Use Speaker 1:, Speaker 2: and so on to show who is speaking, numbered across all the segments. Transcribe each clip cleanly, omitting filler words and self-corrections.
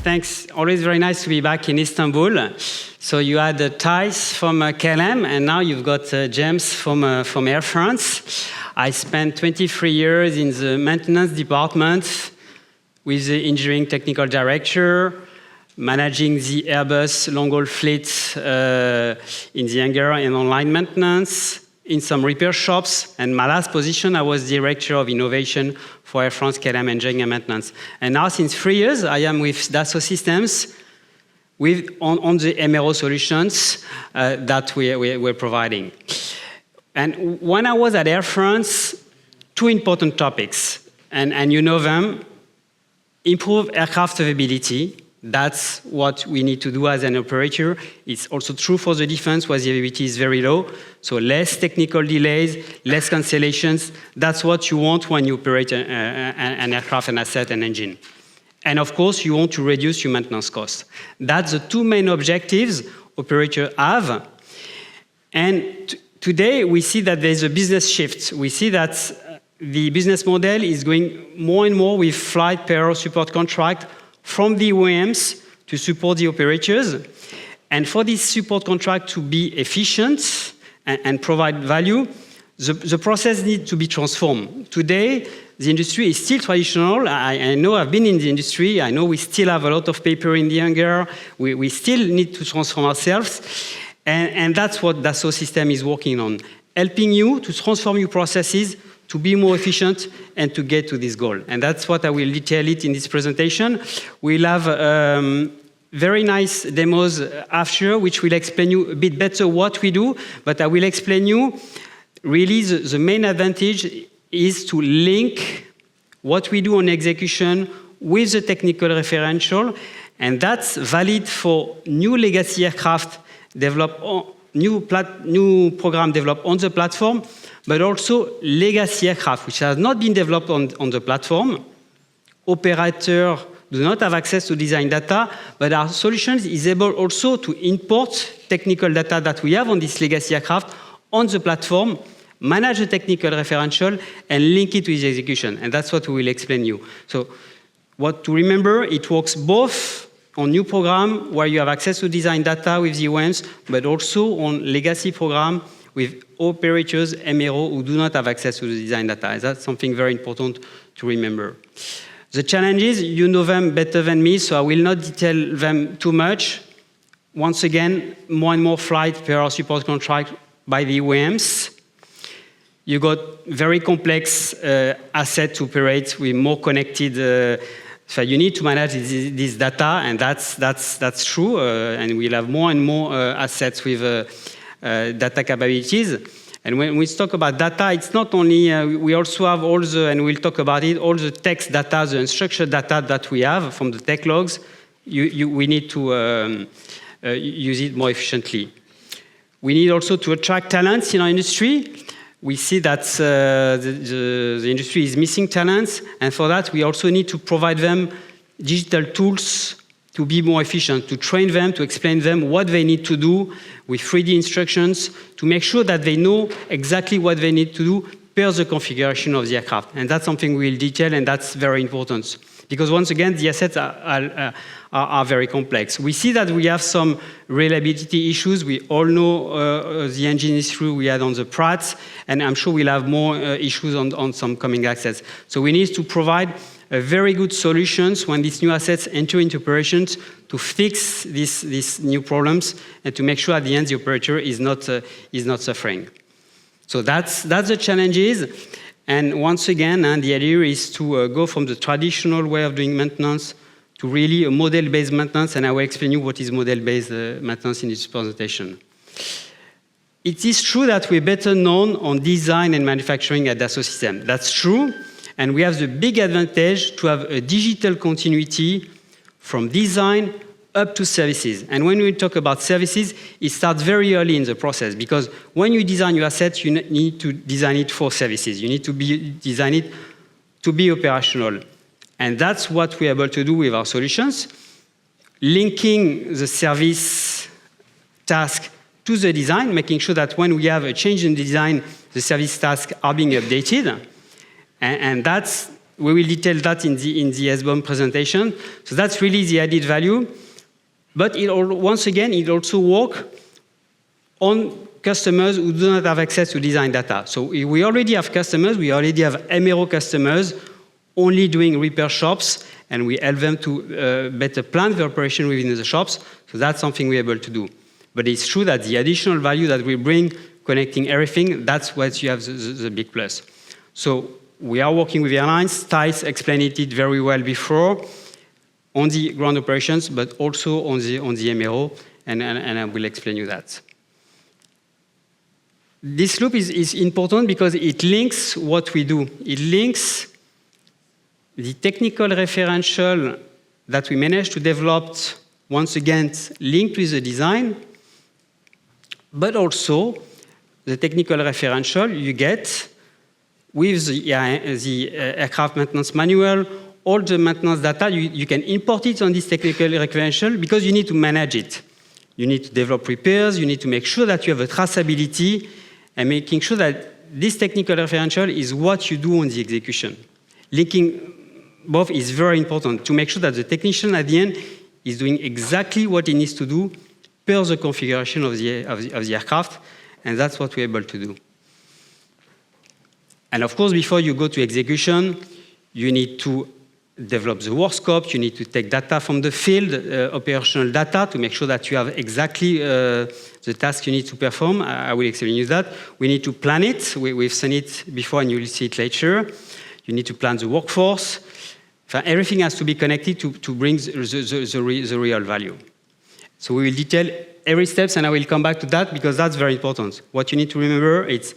Speaker 1: Thanks. Always very nice to be back in Istanbul. So you had Thijs from KLM, and now you've got James from Air France. I spent 23 years in the maintenance department with the engineering technical director, managing the Airbus long-haul fleet in the hangar and online maintenance, in some repair shops, and my last position, I was director of innovation for Air France KLM engineering and maintenance. And now, since 3 years, I am with Dassault Systèmes on the MRO solutions that we're providing. And when I was at Air France, two important topics, and you know them: improve aircraft availability. That's what we need to do as an operator. It's also true for the defense, where the availability is very low. So less technical delays, less cancellations. That's what you want when you operate an aircraft, an asset, an engine. And of course, you want to reduce your maintenance costs. That's the two main objectives operators have. And today, we see that there's a business shift. We see that the business model is going more and more with flight per support contract from the OEMs to support the operators. And for this support contract to be efficient and provide value, the process needs to be transformed. Today, the industry is still traditional. I know I've been in the industry. I know we still have a lot of paper in the hangar. We still need to transform ourselves. And that's what Dassault Systèmes is working on, helping you to transform your processes to be more efficient and to get to this goal. And that's what I will detail it in this presentation. We'll have very nice demos after, which will explain you a bit better what we do, but I will explain you really the main advantage is to link what we do on execution with the technical referential, and that's valid for new legacy aircraft developed on new program developed on the platform, but also legacy aircraft, which has not been developed on the platform. Operators do not have access to design data, but our solutions is able also to import technical data that we have on this legacy aircraft on the platform, manage the technical referential, and link it with the execution. And that's what we will explain you. So what to remember, it works both on new program where you have access to design data with the OEMs, but also on legacy program with operators, MRO, who do not have access to the design data. That's something very important to remember. The challenges, you know them better than me, so I will not detail them too much. Once again, more and more flight per hour support contract by the OEMs. You got very complex assets to operate with more connected. So you need to manage this data, and that's true. And we'll have more and more assets with data capabilities. And when we talk about data, it's not only, we also have all the, and we'll talk about it, all the text data, the unstructured data that we have from the tech logs. We need to use it more efficiently. We need also to attract talents in our industry. We see that the industry is missing talents, and for that we also need to provide them digital tools to be more efficient, to train them, to explain them what they need to do with 3D instructions, to make sure that they know exactly what they need to do per the configuration of the aircraft. And that's something we'll detail, and that's very important. Because once again, the assets are very complex. We see that we have some reliability issues. We all know the engine issue we had on the Pratt, and I'm sure we'll have more issues on some coming assets. So we need to provide very good solutions when these new assets enter into operations to fix these new problems and to make sure at the end the operator is not suffering. So that's the challenges. And once again, the idea is to go from the traditional way of doing maintenance to really a model-based maintenance, and I will explain you what is model-based maintenance in this presentation. It is true that we're better known on design and manufacturing at Dassault Systèmes. That's true, and we have the big advantage to have a digital continuity from design up to services. And when we talk about services, it starts very early in the process, because when you design your assets, you need to design it for services. You need to design it to be operational. And that's what we're able to do with our solutions, linking the service task to the design, making sure that when we have a change in design, the service tasks are being updated. And that's we will detail that in the SBOM presentation. So that's really the added value. But once again, it also works on customers who do not have access to design data. So we already have customers, we already have MRO customers only doing repair shops, and we help them to better plan the operation within the shops. So that's something we're able to do. But it's true that the additional value that we bring, connecting everything, that's what you have the big plus. So we are working with airlines. Thijs explained it very well before on the ground operations, but also on the MRO, and I will explain you that. This loop is important because it links what we do. It links the technical referential that we managed to develop, once again, linked with the design, but also the technical referential you get with the aircraft maintenance manual, all the maintenance data, you can import it on this technical referential because you need to manage it. You need to develop repairs, you need to make sure that you have a traceability, and making sure that this technical referential is what you do on the execution. Linking both is very important to make sure that the technician at the end is doing exactly what he needs to do per the configuration of the aircraft, and that's what we're able to do. And of course, before you go to execution, you need to develop the work scope, you need to take data from the field, operational data, to make sure that you have exactly the task you need to perform. I will explain you that. We need to plan it. We've seen it before and you will see it later. You need to plan the workforce. Everything has to be connected to bring the real value. So we will detail every step, and I will come back to that because that's very important. What you need to remember is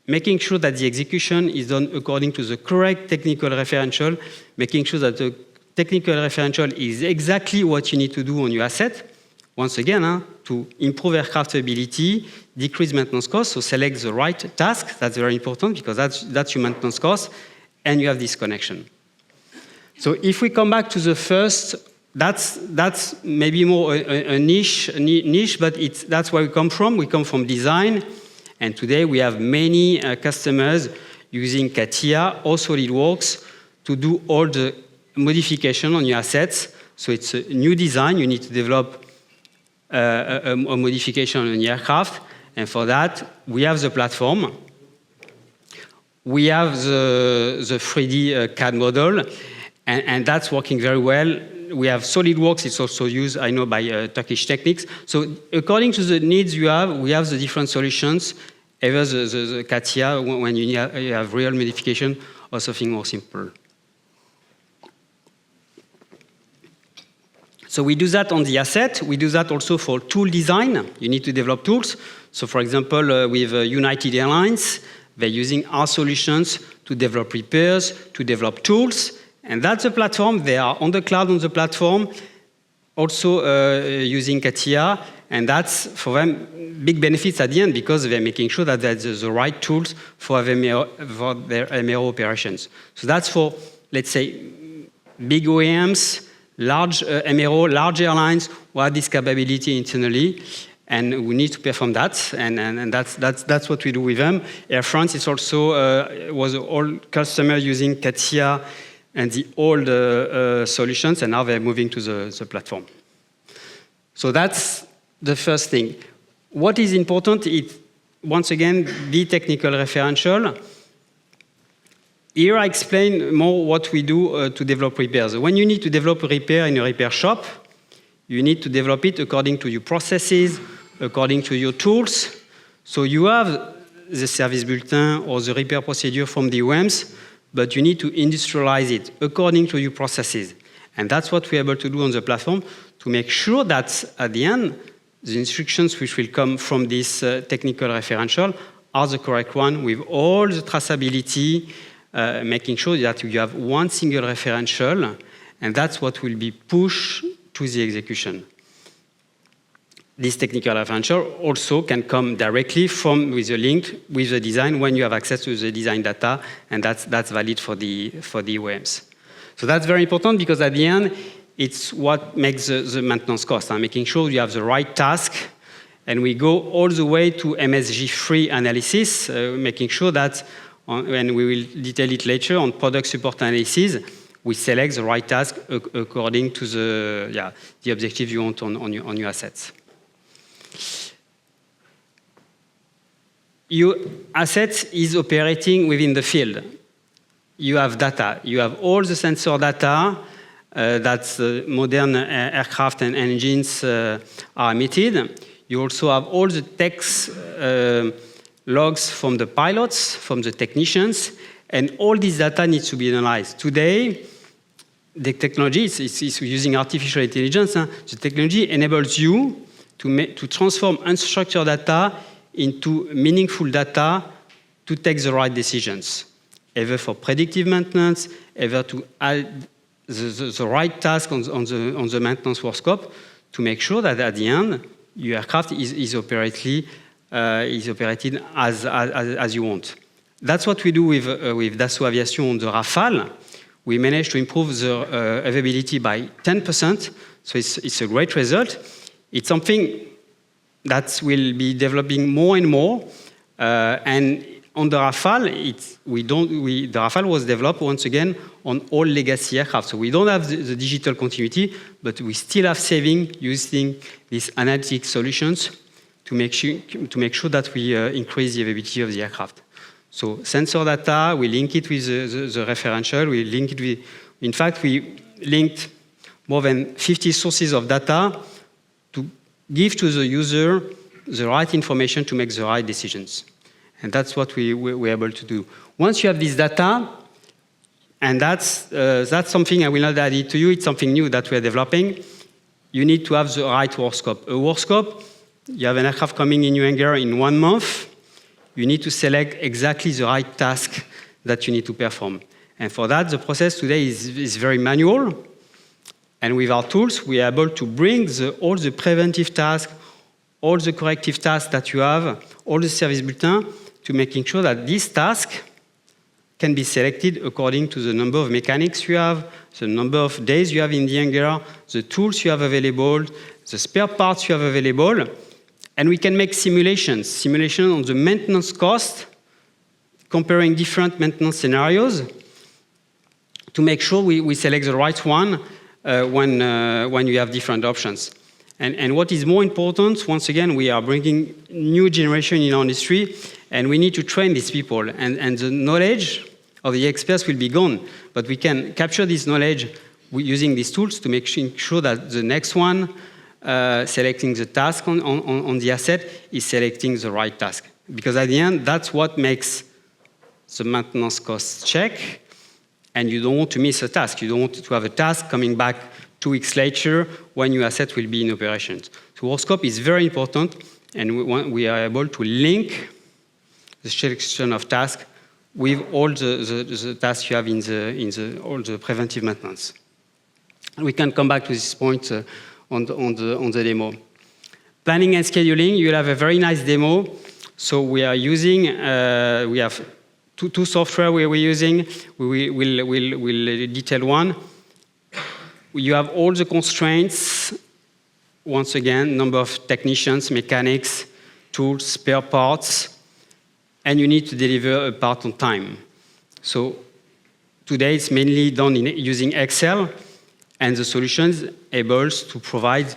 Speaker 1: making sure that the execution is done according to the correct technical referential, making sure that the technical referential is exactly what you need to do on your asset. Once again, to improve aircraft ability, decrease maintenance costs, so select the right task. That's very important because that's your maintenance cost, and you have this connection. So if we come back to the first, that's maybe more a niche, but that's where we come from. We come from design. And today we have many customers using CATIA or SolidWorks to do all the modification on your assets. So it's a new design. You need to develop a modification on your aircraft. And for that, we have the platform. We have the 3D CAD model. And that's working very well. We have SolidWorks. It's also used, I know, by Turkish Technics. So according to the needs you have, we have the different solutions, either the CATIA when you have real modification or something more simple. So we do that on the asset. We do that also for tool design. You need to develop tools. So for example, with United Airlines, they're using our solutions to develop repairs, to develop tools. And that's the platform. They are on the cloud on the platform, also using CATIA. And that's, for them, big benefits at the end because they're making sure that there's the right tools for their MRO operations. So that's for, let's say, big OEMs, large MRO, large airlines who have this capability internally. And we need to perform that, and that's what we do with them. Air France is also was an old customer using CATIA and the old solutions, and now they're moving to the platform. So that's the first thing. What is important is, once again, the technical referential. Here I explain more what we do to develop repairs. When you need to develop a repair in a repair shop, you need to develop it according to your processes, according to your tools. So you have the service bulletin or the repair procedure from the OEMs, but you need to industrialize it according to your processes. And that's what we're able to do on the platform to make sure that at the end, the instructions which will come from this technical referential are the correct one with all the traceability, making sure that you have one single referential, and that's what will be pushed to the execution. This technical referential also can come directly with a link with the design when you have access to the design data, and that's valid for the OEMs. So that's very important because at the end, it's what makes the maintenance cost, making sure you have the right task. And we go all the way to MSG-free analysis, making sure that and we will detail it later, on product support analysis, we select the right task according to the objective you want on your assets. Your asset is operating within the field. You have data. You have all the sensor data that modern aircraft and engines are emitted. You also have all the text logs from the pilots, from the technicians, and all this data needs to be analyzed. Today, the technology is using artificial intelligence. The technology enables you to transform unstructured data into meaningful data to take the right decisions, either for predictive maintenance, either to add the right task on the maintenance work scope to make sure that at the end, your aircraft is operated as you want. That's what we do with Dassault Aviation on the Rafale. We managed to improve the availability by 10%, so it's a great result. It's something that will be developing more and more, and on the Rafale, the Rafale was developed once again on all legacy aircraft. So we don't have the digital continuity, but we still have saving using these analytic solutions to make sure that we increase the availability of the aircraft. So sensor data, we link it with the referential, we link it with, in fact, we linked more than 50 sources of data to give to the user the right information to make the right decisions. And that's what we're able to do. Once you have this data, and that's something I will not add it to you, it's something new that we're developing, you need to have the right work scope. A work scope, you have an aircraft coming in your hangar in 1 month, you need to select exactly the right task that you need to perform. And for that, the process today is very manual. And with our tools, we are able to bring all the preventive tasks, all the corrective tasks that you have, all the service bulletins, to making sure that this task can be selected according to the number of mechanics you have, the number of days you have in the hangar, the tools you have available, the spare parts you have available. And we can make simulations on the maintenance cost, comparing different maintenance scenarios to make sure we select the right one when you have different options. And what is more important, once again, we are bringing new generation in our industry, and we need to train these people. And the knowledge of the experts will be gone, but we can capture this knowledge using these tools to make sure that the next one selecting the task on the asset is selecting the right task. Because at the end, that's what makes the maintenance cost check, and you don't want to miss a task. You don't want to have a task coming back 2 weeks later when your asset will be in operations. So work scope is very important, and we are able to link the selection of tasks with all the tasks you have in all the preventive maintenance. And we can come back to this point on the demo. Planning and scheduling, you'll have a very nice demo. So we are using, we have two software we're using. We'll detail one. You have all the constraints, once again, number of technicians, mechanics, tools, spare parts, and you need to deliver a part on time. So today it's mainly done using Excel, and the solution is able to provide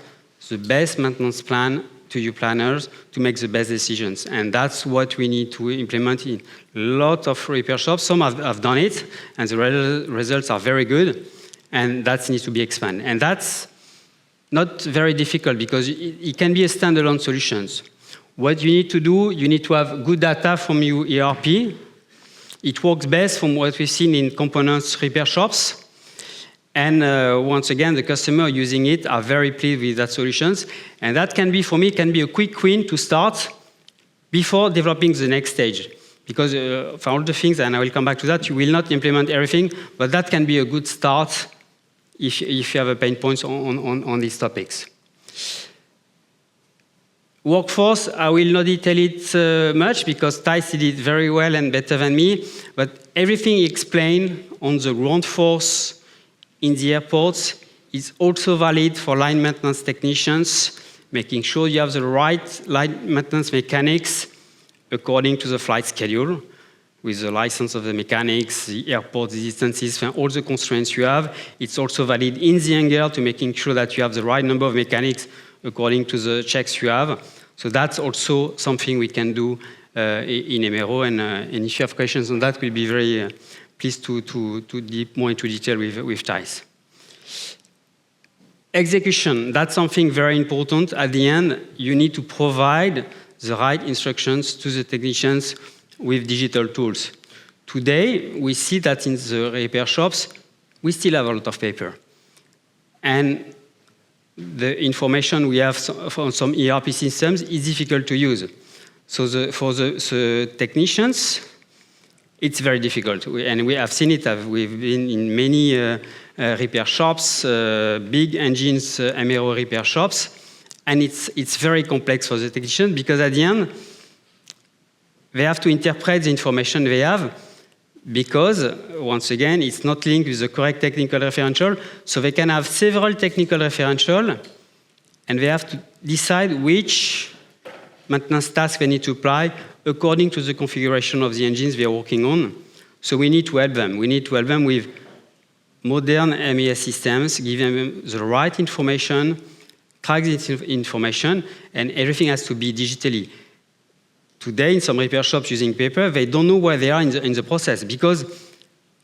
Speaker 1: the best maintenance plan to your planners to make the best decisions. And that's what we need to implement in a lot of repair shops. Some have done it, and the results are very good. And that needs to be expanded. And that's not very difficult because it can be a standalone solution. What you need to do, you need to have good data from your ERP. It works best from what we've seen in components repair shops. And once again, the customer using it are very pleased with that solutions. And that can be, for me, can be a quick win to start before developing the next stage. Because for all the things, and I will come back to that, you will not implement everything, but that can be a good start if you have a pain points on these topics. Workforce, I will not detail it much because Thijs did it very well and better than me, but everything he explained on the ground force in the airports is also valid for line maintenance technicians, making sure you have the right line maintenance mechanics according to the flight schedule. with the license of the mechanics, the airport, the distances, all the constraints you have. It's also valid in the hangar to making sure that you have the right number of mechanics according to the checks you have. So that's also something we can do in MRO, and if you have questions on that, we'll be very pleased to deep more into detail with Thijs. Execution, that's something very important. At the end, you need to provide the right instructions to the technicians with digital tools. Today, we see that in the repair shops, we still have a lot of paper. And the information we have from some ERP systems is difficult to use. So for the technicians, it's very difficult. And we have seen it. We've been in many repair shops, big engines, MRO repair shops. And it's very complex for the technician because at the end, they have to interpret the information they have because, once again, it's not linked with the correct technical referential. So they can have several technical referential, and they have to decide which maintenance task they need to apply according to the configuration of the engines they're working on. So we need to help them. We need to help them with modern MES systems, give them the right information, track this information, and everything has to be digitally. Today, in some repair shops using paper, they don't know where they are in the process because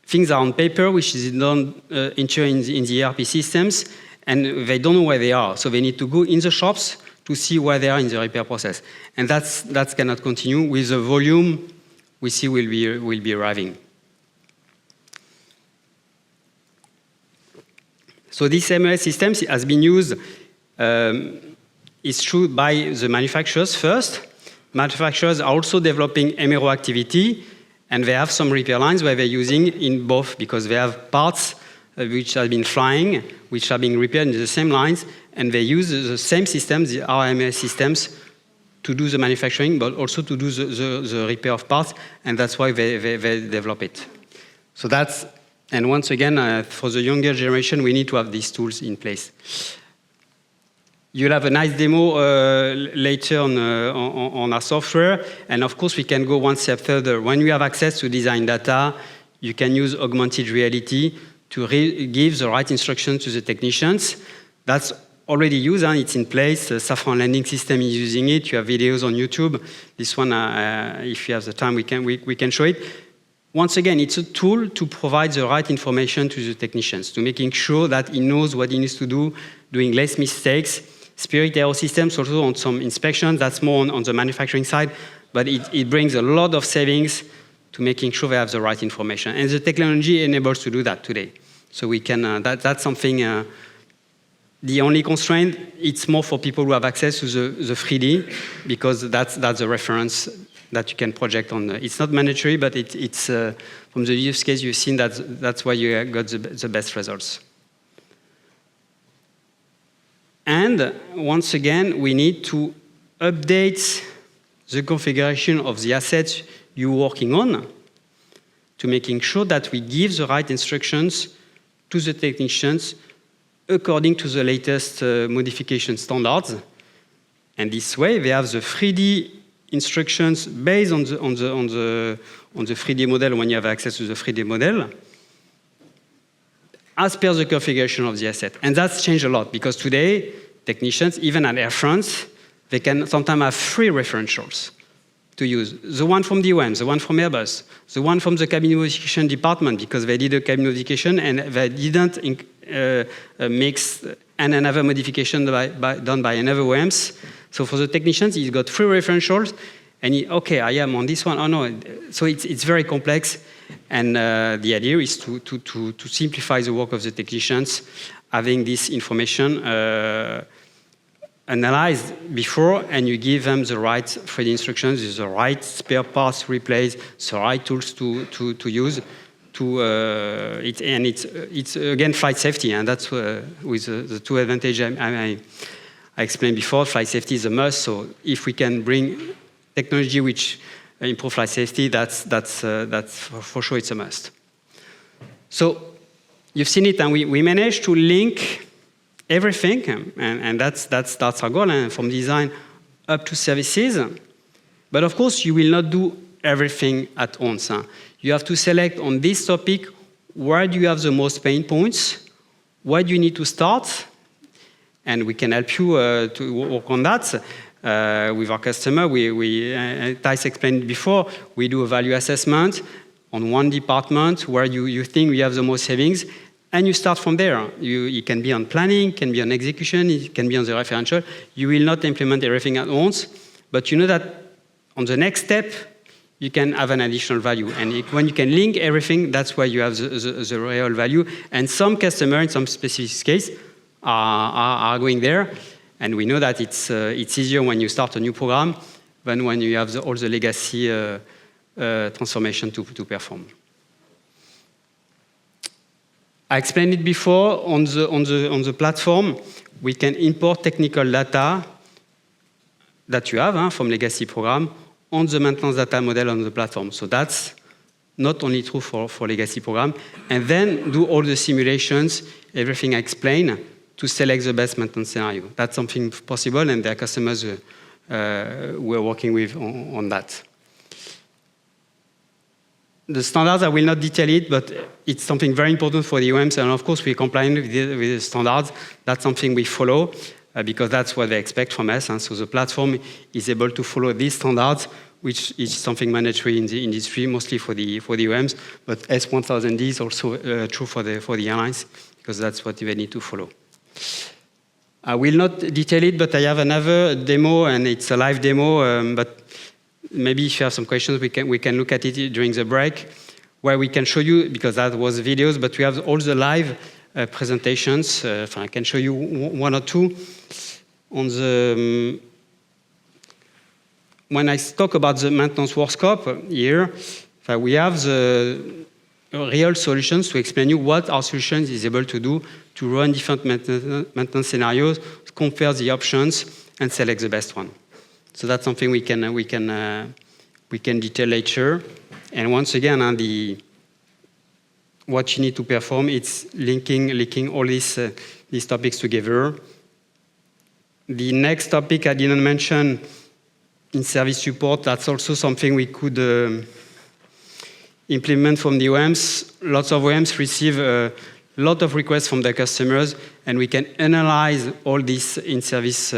Speaker 1: things are on paper, which is done in the ERP systems, and they don't know where they are. So they need to go in the shops to see where they are in the repair process. And that cannot continue with the volume we see will be arriving. So this MES system has been used, it's true, by the manufacturers first. Manufacturers are also developing MRO activity, and they have some repair lines where they're using in both because they have parts which have been flying, which are being repaired in the same lines, and they use the same systems, the RMS systems, to do the manufacturing, but also to do the repair of parts, and that's why they develop it. So that's, and once again, for the younger generation, we need to have these tools in place. You'll have a nice demo later on our software, and of course we can go one step further. When you have access to design data, you can use augmented reality to give the right instructions to the technicians. That's already used, and it's in place. Safran Landing System is using it. You have videos on YouTube. This one, if you have the time, we can show it. Once again, it's a tool to provide the right information to the technicians, to making sure that he knows what he needs to do, doing less mistakes. Spirit Aerosystems also on some inspections, that's more on the manufacturing side, but it brings a lot of savings to making sure they have the right information. And the technology enables to do that today. So we can, that's something, the only constraint, it's more for people who have access to the 3D, because that's the reference that you can project on. It's not mandatory, but it's from the use case you've seen, that's why you got the best results. And once again, we need to update the configuration of the assets you're working on to making sure that we give the right instructions to the technicians according to the latest modification standards. And this way, they have the 3D instructions based on the 3D model when you have access to the 3D model, as per the configuration of the asset. And that's changed a lot, because today, technicians, even at Air France, they can sometimes have 3 referentials to use. The one from the OEM, the one from Airbus, the one from the cabin modification department, because they did a cabin modification and they didn't mix and another modification done by another OEMs. So for the technicians, he's got 3 referentials, and okay, I am on this one. Oh no, so it's very complex. And the idea is to simplify the work of the technicians, having this information analyzed before, and you give them the right 3D instructions, the right spare parts to replace, the right tools to use. It's again flight safety, and that's with the 2 advantages I explained before. Flight safety is a must. So if we can bring technology which improve flight safety, that's for sure it's a must. So you've seen it, and we managed to link everything, and that's our goal, and from design up to services. But of course, you will not do everything at once. You have to select on this topic where do you have the most pain points, where do you need to start, and we can help you to work on that. With our customer, Thijs explained before, we do a value assessment on one department where you think we have the most savings, and you start from there. It can be on planning, can be on execution, it can be on the referential. You will not implement everything at once, but you know that on the next step, you can have an additional value. And when you can link everything, that's where you have the real value. And some customers, in some specific case, are going there. And we know that it's easier when you start a new program than when you have all the legacy transformation to perform. I explained it before, on the platform, we can import technical data that you have from legacy program on the maintenance data model on the platform. So that's not only true for legacy program. And then do all the simulations, everything I explained, to select the best maintenance scenario. That's something possible, and there are customers we're working with on that. The standards, I will not detail it, but it's something very important for the UMs, and of course we're complying with the standards. That's something we follow, because that's what they expect from us, and so the platform is able to follow these standards, which is something mandatory in the industry, mostly for the UMs, but S1000D is also true for the airlines, because that's what they need to follow. I will not detail it, but I have another demo, and it's a live demo, but maybe if you have some questions, we can look at it during the break, where we can show you, because that was videos, but we have all the live presentations. I can show you one or two. On the when I talk about the maintenance work scope here, we have the real solutions to explain you what our solution is able to do to run different maintenance scenarios, compare the options, and select the best one. So that's something we can detail later. And once again, what you need to perform, it's linking all these topics together. The next topic I didn't mention in service support, that's also something we could implement from the OEMs. Lots of OEMs receive a lot of requests from their customers, and we can analyze all these in-service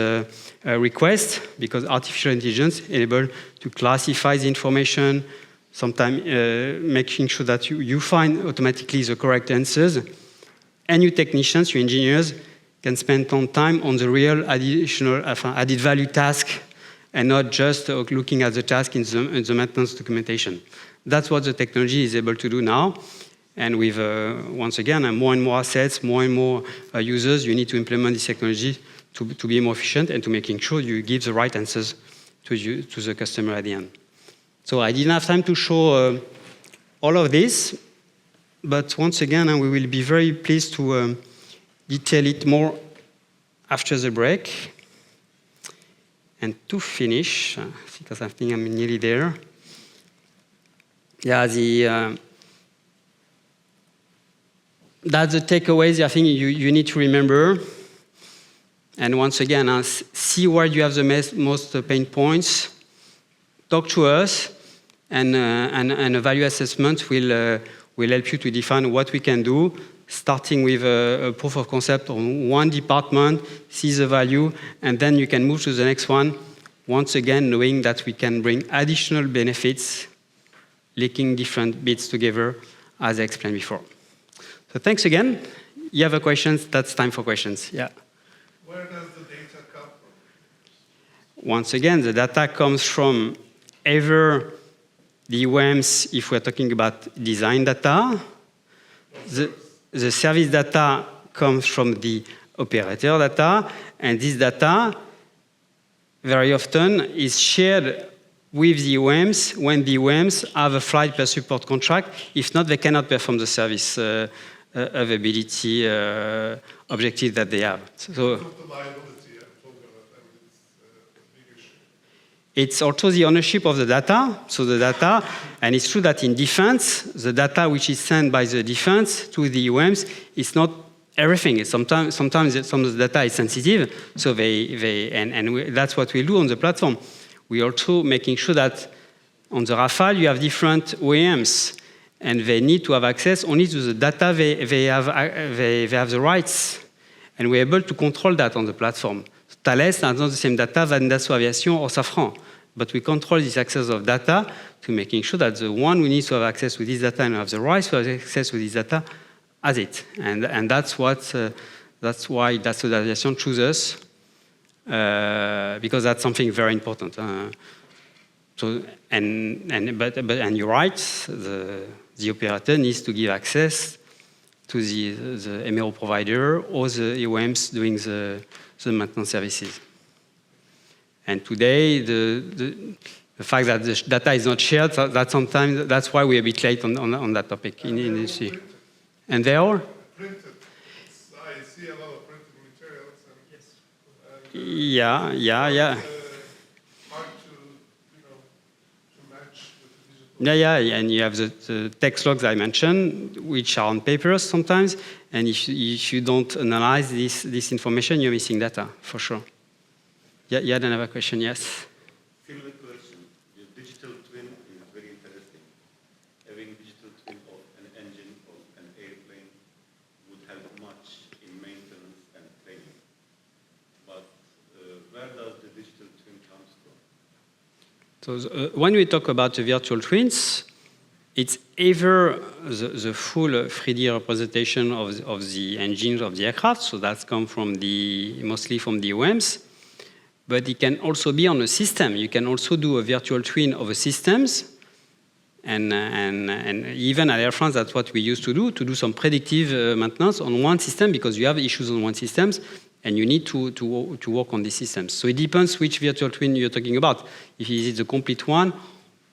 Speaker 1: requests, because artificial intelligence is able to classify the information, sometimes making sure that you find automatically the correct answers. And you technicians, you engineers, can spend time on the real additional added value task, and not just looking at the task in the maintenance documentation. That's what the technology is able to do now. And with, once again, more and more assets, more and more users, you need to implement this technology to be more efficient and to making sure you give the right answers to the customer at the end. So I didn't have time to show all of this, but once again, we will be very pleased to detail it more after the break. And to finish, because I think I'm nearly there, that's the takeaways I think you need to remember. And once again, see where you have the most pain points. Talk to us, and a value assessment will help you to define what we can do, starting with a proof of concept on one department, see the value, and then you can move to the next one, once again knowing that we can bring additional benefits, linking different bits together, as I explained before. So thanks again. You have a questions? That's time for questions. Yeah.
Speaker 2: Where does the data come from?
Speaker 1: Once again, the data comes from either the OEMs, if we're talking about design data. The service data comes from the operator data, and this data very often is shared with the OEMs when the OEMs have a flight per support contract. If not, they cannot perform the service availability objective that they have. So it's also the ownership of the data. So the data, and it's true that in defense, the data which is sent by the defense to the OEMs is not everything. Sometimes some of the data is sensitive. So that's what we do on the platform. We also making sure that On the Rafale, you have different OEMs, and they need to have access only to the data they have the rights. And we're able to control that on the platform. Thales has not the same data than Dassault Aviation or Safran, but we control this access of data to making sure that the one who needs to have access to this data and have the rights to have access to this data has it. And that's why Dassault Aviation chooses us, because that's something very important. So, and you're right, the operator needs to give access to the MRO provider or the OEMs doing the maintenance services. And today, the fact that the data is not shared, that's why we're a bit late on that topic in the industry. And they are?
Speaker 2: Printed. I see a lot of printed materials. And,
Speaker 1: Yeah.
Speaker 2: Hard to match with the digital.
Speaker 1: Yeah, and you have the text logs I mentioned, which are on papers sometimes, and if you don't analyze this information, you're missing data, for sure. Yeah, you had another question, yes?
Speaker 3: Similar question. The digital twin is very interesting. Having digital twin of an engine of an airplane would help much in maintenance and training. But where does the digital twin come from?
Speaker 1: So when we talk about the virtual twins, it's either the full 3D representation of the engines of the aircraft, so that's come from mostly from the OEMs, but it can also be on a system. You can also do a virtual twin of the systems, and even at Air France, that's what we used to do some predictive maintenance on one system, because you have issues on one system, and you need to work on these systems. So it depends which virtual twin you're talking about. If is it the complete one,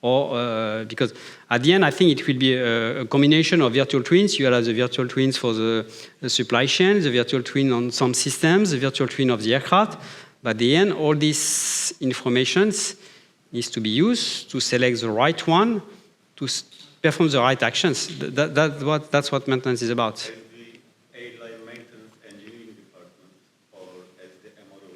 Speaker 1: or because at the end, I think it will be a combination of virtual twins. You have the virtual twins for the supply chain, the virtual twin on some systems, the virtual twin of the aircraft. But at the end, all this information needs to be used to select the right one, to perform the right actions. That's what maintenance is about.
Speaker 3: As the airline maintenance engineering department, or as the MRO,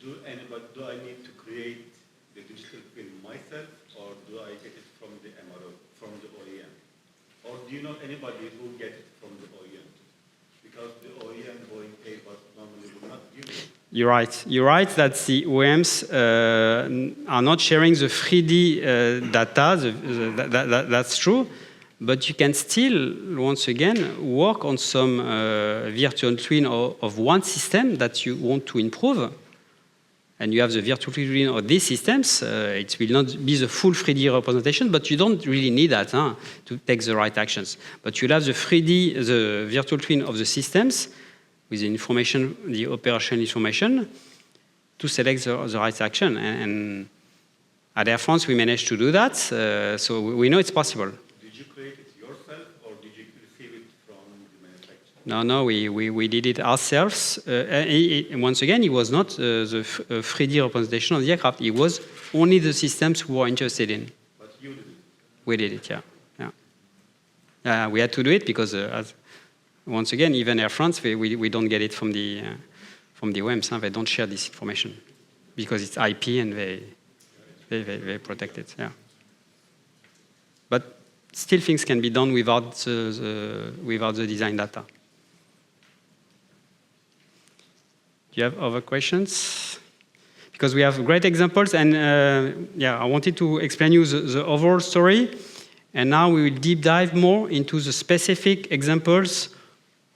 Speaker 3: do I need to create the digital twin myself, or do I get it from the MRO, from the OEM? Or do you know anybody who gets it from the OEM? Because the OEM, Boeing, Airbus, normally will not give it.
Speaker 1: You're right that the OEMs are not sharing the 3D data, that's true, but you can still, once again, work on some virtual twin of one system that you want to improve, and you have the virtual twin of these systems. It will not be the full 3D representation, but you don't really need that to take the right actions. But you'll have the virtual twin of the systems, with the information, the operation information, to select the right action. And at Air France, we managed to do that, so we know it's possible.
Speaker 3: Did you create it yourself, or did you receive it from the manufacturer?
Speaker 1: No, we did it ourselves. Once again, it was not the 3D representation of the aircraft. It was only the systems we were interested in.
Speaker 3: But you did it?
Speaker 1: We did it, yeah. We had to do it because once again, even Air France, we don't get it from the OEMs. They don't share this information because it's IP and they protect it. Yeah. But still, things can be done without the design data. Do you have other questions? Because we have great examples, and I wanted to explain you the overall story, and now we will deep dive more into the specific examples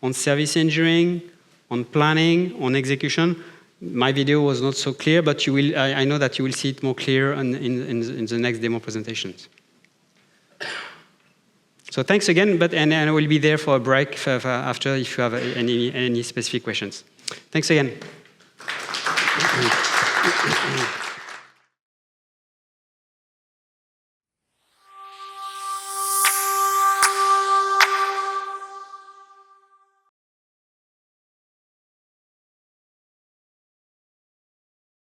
Speaker 1: on service engineering, on planning, on execution. My video was not so clear, but you will. I know that you will see it more clear in the next demo presentations. So thanks again, and I will be there for a break after if you have any specific questions. Thanks again.